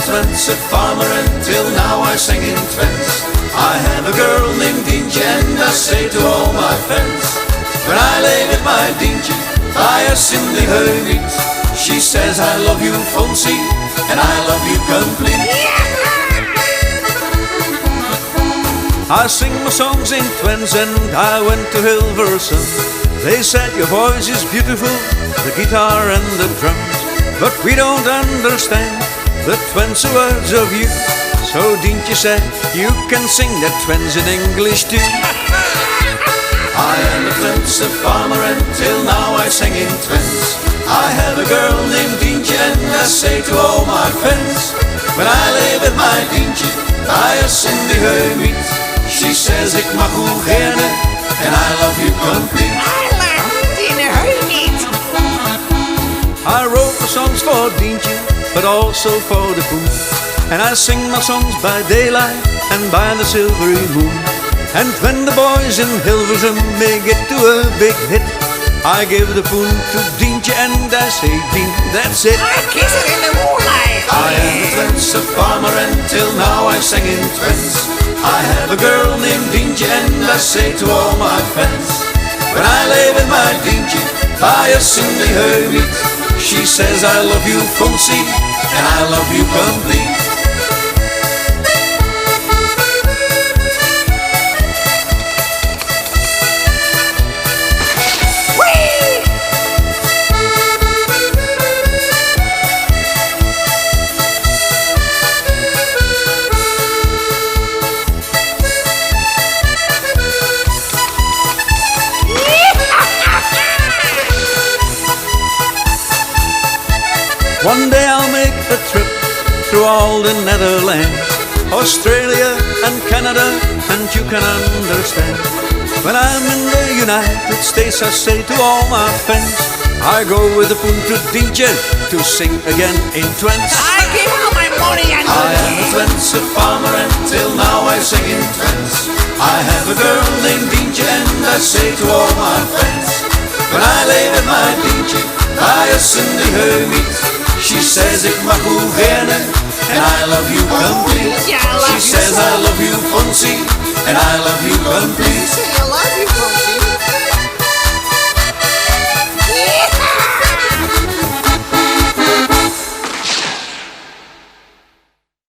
Twentse farmer and till now I sing in Twents. I have a girl named Dientje and I say to all my friends, when I lay with my Dientje by a Cindy Heuwiet, she says I love you Fonsie and I love you complete. I sing my songs in Twents and I went to Hilversum. They said your voice is beautiful, the guitar and the drums, but we don't understand the Twentse words of you. So Dientje said, you can sing that Twents in English too. I am a Twentse farmer and till now I sing in Twents. I have a girl named Dientje and I say to all my friends, when I lay with my Dientje by a Cindy Heuwiet, she says ik mag u gerne and I love you complete. I wrote the songs for Dientje, but also for the poen. And I sing my songs by daylight and by the silvery moon. And when the boys in Hilversum may get to a big hit, I give the poen to Dientje and I say, Dien, that's it. I kiss it in the moonlight. I am a Twentse farmer and till now I sing in Twents. I have a girl named Dientje and I say to all my friends, when I lay with my Dientje by a Cindy Heuwiet, she says I love you Fonsie and I love you complete. One day I'll make a trip through all the Netherlands, Australia and Canada, and you can understand. When I'm in the United States I say to all my friends, I go with the poen to Dientje to sing again in Twents. I give all my money and I am a Twentse farmer and till now I sing in Twents. I have a girl named Dientje and I say to all my friends, when I lay with my Dientje by a Cindy Heuwiet, she says ik mag u gerne and I love you complete. She says I love you Fonsie and I love you complete.